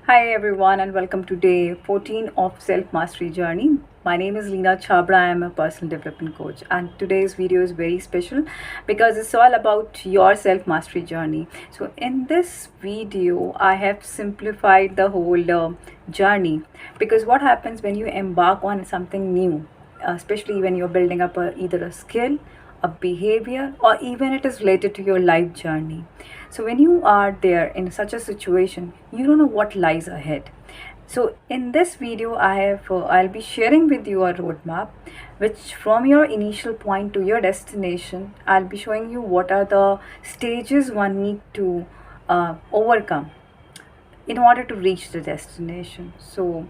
Hi everyone and welcome to day 14 of Self Mastery Journey. My name is Leena Chhabra. I am a personal development coach and today's video is very special because it's all about your self mastery journey. So in this video I have simplified the whole journey, because what happens when you embark on something new, especially when you're building up either a skill, a behavior, or even it is related to your life journey. So when you are there in such a situation, you don't know what lies ahead. So in this video, I'll be sharing with you a roadmap, which from your initial point to your destination, I'll be showing you what are the stages one need to overcome in order to reach the destination. So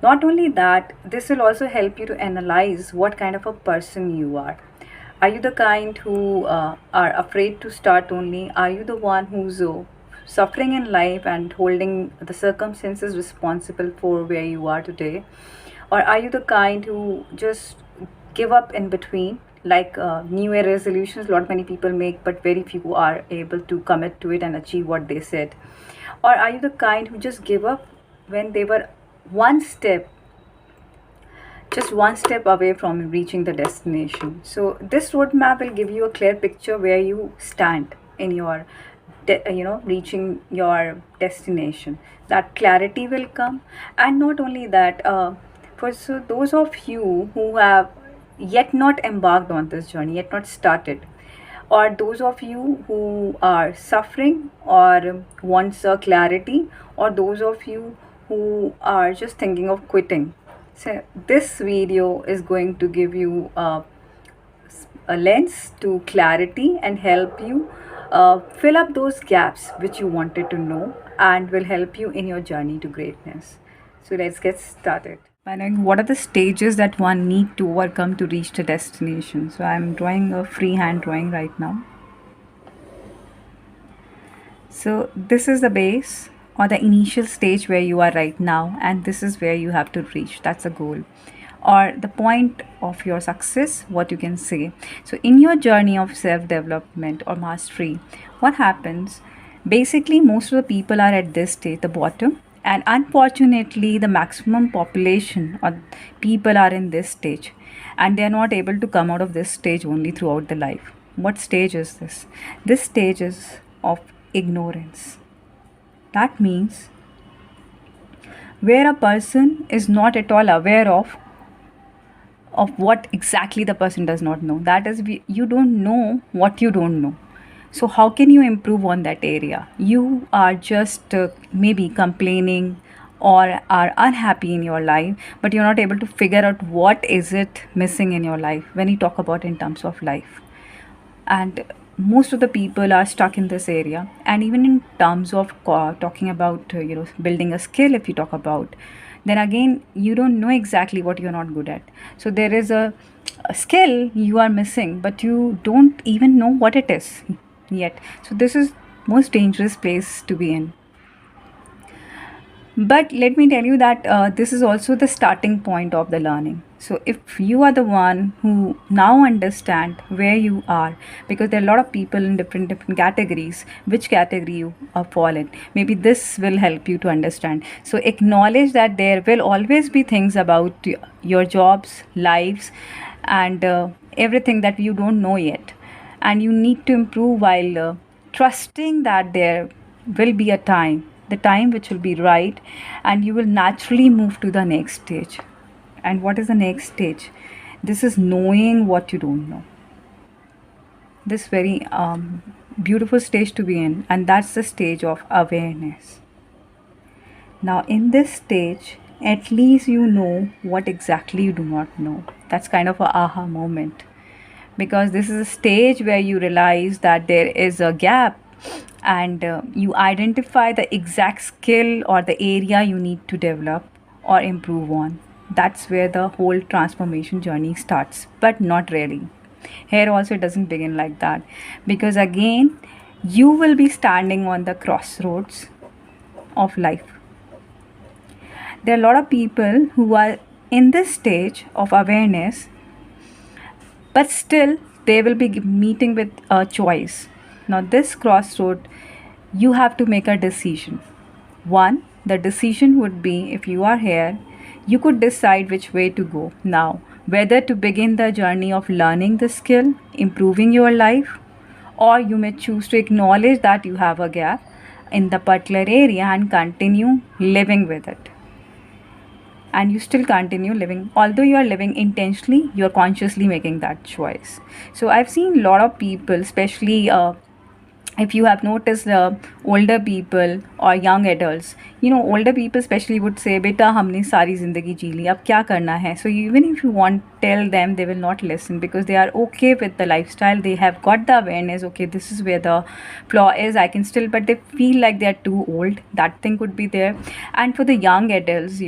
not only that, this will also help you to analyze what kind of a person you are. Are you the kind who are afraid to start only? Are you the one who's suffering in life and holding the circumstances responsible for where you are today? Or are you the kind who just give up in between, like New Year resolutions, lot many people make, but very few are able to commit to it and achieve what they said? Or are you the kind who just give up when they were one step just one step away from reaching the destination? So this roadmap will give you a clear picture where you stand in your reaching your destination. That clarity will come. And not only that, for so those of you who have yet not embarked on this journey, yet not started, or those of you who are suffering or wants a clarity, or those of you who are just thinking of quitting, so this video is going to give you a lens to clarity and help you fill up those gaps which you wanted to know, and will help you in your journey to greatness. So let's get started by knowing what are the stages that one need to overcome to reach the destination. So I'm drawing a freehand drawing right now. So this is the base or the initial stage where you are right now, and this is where you have to reach. That's a goal or the point of your success, what you can say. So in your journey of self development or mastery, what happens basically, most of the people are at this stage, the bottom, and unfortunately the maximum population or people are in this stage, and they are not able to come out of this stage only throughout the life. What stage is this? This stage is of ignorance. That means where a person is not at all aware of what exactly the person does not know. That is, you don't know what you don't know. So how can you improve on that area? You are just maybe complaining or are unhappy in your life, but you're not able to figure out what is it missing in your life when you talk about in terms of life. And most of the people are stuck in this area. And even in terms of talking about building a skill, if you talk about, then again you don't know exactly what you're not good at. So there is a skill you are missing, but you don't even know what it is yet. So this is most dangerous place to be in. But let me tell you that this is also the starting point of the learning. So if you are the one who now understand where you are, because there are a lot of people in different categories, which category you fall in, maybe this will help you to understand. So acknowledge that there will always be things about your jobs, lives, and everything that you don't know yet, and you need to improve while trusting that there will be a time, the time which will be right, and you will naturally move to the next stage. And what is the next stage? This is knowing what you don't know. This very beautiful stage to be in, and that's the stage of awareness. Now in this stage, at least you know what exactly you do not know. That's kind of a aha moment, because this is a stage where you realize that there is a gap, and you identify the exact skill or the area you need to develop or improve on. That's where the whole transformation journey starts, but not really. Here also it doesn't begin like that, because again you will be standing on the crossroads of life. There are a lot of people who are in this stage of awareness, but still they will be meeting with a choice. Now this crossroad, you have to make a decision. One, the decision would be, if you are here, you could decide which way to go now, whether to begin the journey of learning the skill, improving your life, or you may choose to acknowledge that you have a gap in the particular area and continue living with it. And you still continue living, although you are living intentionally, you are consciously making that choice. So I've seen a lot of people, especially if you have noticed, older people or young adults, older people especially would say, beta humne sari zindagi जी ली, अब क्या करना है? So even if you want tell them, they will not listen, because they are okay with the lifestyle, they have got the awareness, okay, this is where the flaw is, I can still, but they feel like they are too old. That thing could be there. And for the young adults,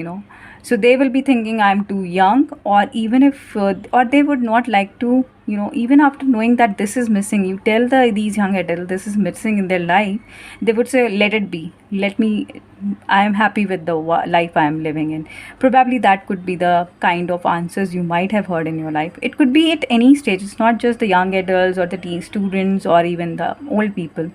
so they will be thinking, I'm too young, or even if or they would not like to, even after knowing that this is missing, you tell these young adults this is missing in their life, they would say, let it be, I am happy with the life I am living in. Probably that could be the kind of answers you might have heard in your life. It could be at any stage. It's not just the young adults or the teen students or even the old people.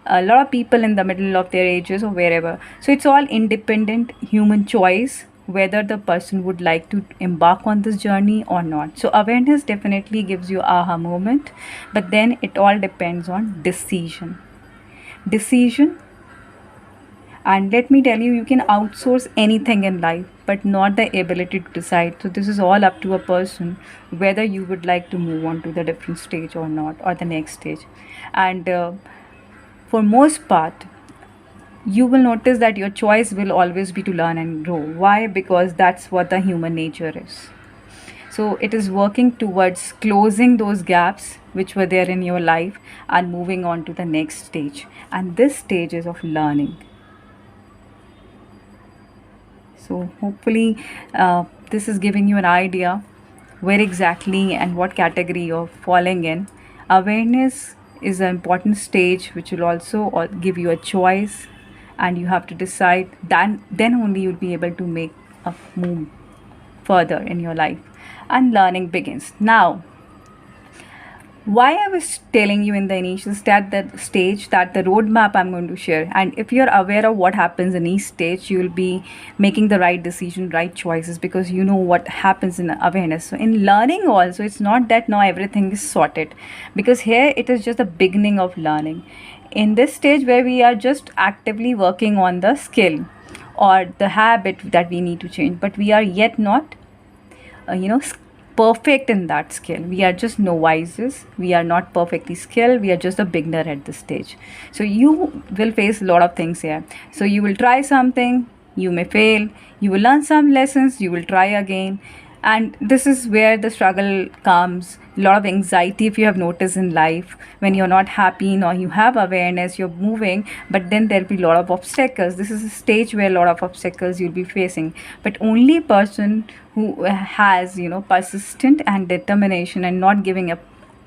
A lot of people in the middle of their ages or wherever. So it's all independent human choice whether the person would like to embark on this journey or not. So awareness definitely gives you aha moment, but then it all depends on decision. And let me tell you, you can outsource anything in life, but not the ability to decide. So this is all up to a person whether you would like to move on to the different stage or not, or the next stage. And for most part, you will notice that your choice will always be to learn and grow. Why? Because that's what the human nature is. So it is working towards closing those gaps which were there in your life and moving on to the next stage. And this stage is of learning. So hopefully this is giving you an idea where exactly and what category you're falling in. Awareness is an important stage which will also give you a choice, and you have to decide. Then only you'll be able to make a move further in your life, and learning begins. Now, why I was telling you in the initial stage that the roadmap I'm going to share, and if you're aware of what happens in each stage, you will be making the right decision, right choices, because you know what happens in awareness. So in learning also, it's not that now everything is sorted, because here it is just the beginning of learning. In this stage where we are just actively working on the skill or the habit that we need to change, but we are yet not perfect in that skill. We are just novices. We are not perfectly skilled. We are just a beginner at this stage. So you will face a lot of things here. So you will try something, you may fail, you will learn some lessons, you will try again. And this is where the struggle comes. A lot of anxiety, if you have noticed in life, when you're not happy or you have awareness, you're moving, but then there'll be a lot of obstacles. This is a stage where a lot of obstacles you'll be facing. But only person who has, persistent and determination and not giving up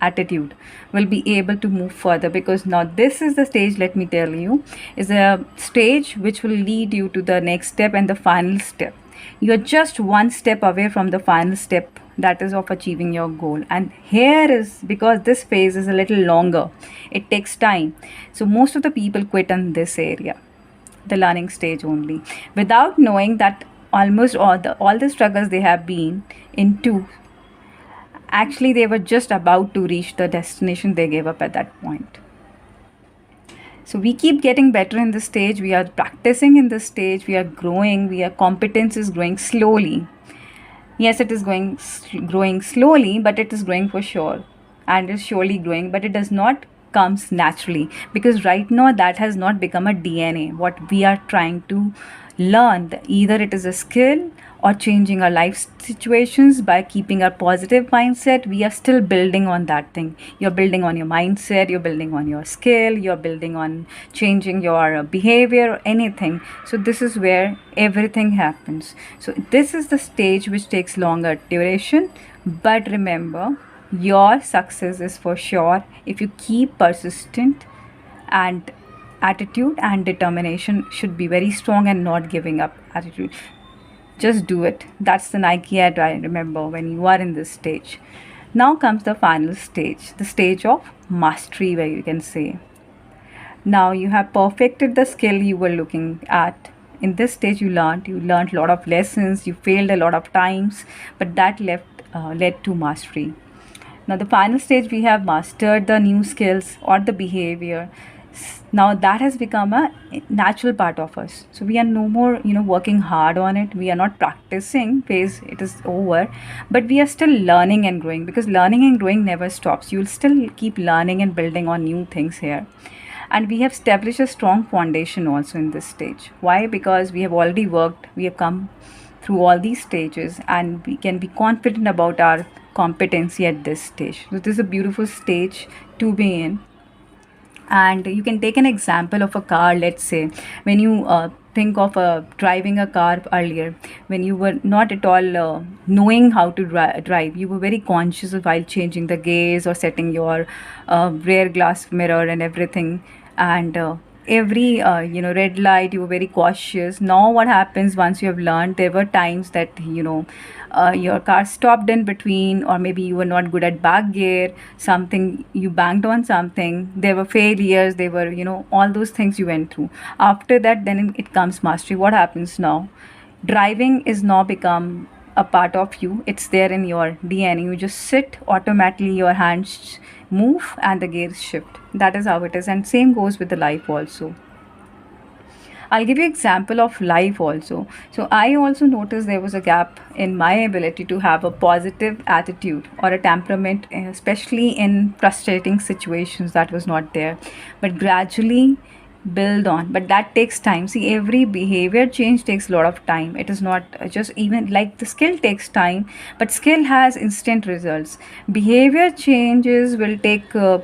attitude will be able to move further, because now this is the stage, let me tell you, is a stage which will lead you to the next step and the final step. You're just one step away from the final step, that is of achieving your goal. And here is, because this phase is a little longer, it takes time. So most of the people quit on this area, the learning stage only, without knowing that almost all the struggles they have been into, actually they were just about to reach the destination they gave up at that point. So we keep getting better in this stage, we are practicing in this stage, we are growing, competence is growing slowly. Yes, it is growing slowly, but it is growing for sure, and is surely growing, but it does not comes naturally, because right now that has not become a DNA. What we are trying to learn, either it is a skill or changing our life situations by keeping our positive mindset, we are still building on that thing. You're building on your mindset, you're building on your skill, you're building on changing your behavior or anything. So this is where everything happens. So this is the stage which takes longer duration, but remember, your success is for sure if you keep persistent, and attitude and determination should be very strong, and not giving up attitude. Just do it. That's the Nike ad I remember when you are in this stage. Now comes the final stage, the stage of mastery, where you can say, now you have perfected the skill you were looking at in this stage you learned a lot of lessons, you failed a lot of times, but that led to mastery. Now the final stage, we have mastered the new skills or the behavior. Now that has become a natural part of us. So we are no more, working hard on it. We are not practicing phase, it is over, but we are still learning and growing, because learning and growing never stops. You'll still keep learning and building on new things here. And we have established a strong foundation also in this stage. Why? Because we have already worked, we have come through all these stages, and we can be confident about our competency at this stage. So this is a beautiful stage to be in. And you can take an example of a car. Let's say when you think of driving a car earlier, when you were not at all knowing how to drive, you were very conscious of while changing the gears or setting your rear glass mirror and everything. And every red light, you were very cautious. Now what happens, once you have learned, there were times that your car stopped in between, or maybe you were not good at back gear, something, you banged on something, there were failures, there were all those things you went through. After that, then it comes mastery. What happens now? Driving is now become a part of you. It's there in your DNA. You just sit, automatically your hands move and the gears shift. That is how it is. And same goes with the life also. I'll give you example of life also. So I also noticed there was a gap in my ability to have a positive attitude or a temperament, especially in frustrating situations. That was not there. But gradually build on, but that takes time. See, every behavior change takes a lot of time. It is not just, even like the skill takes time, but skill has instant results. Behavior changes will take a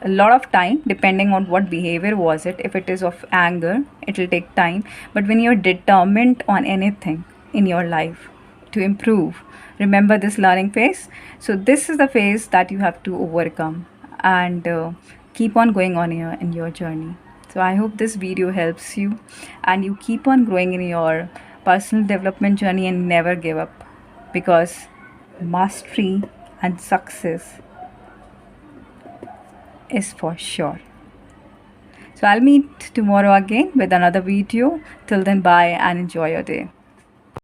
lot of time, depending on what behavior was it. If it is of anger, it will take time. But when you're determined on anything in your life to improve, remember this learning phase. So this is the phase that you have to overcome, and keep on going on in your journey. So I hope this video helps you, and you keep on growing in your personal development journey and never give up, because mastery and success is for sure. So I'll meet tomorrow again with another video. Till then, bye and enjoy your day.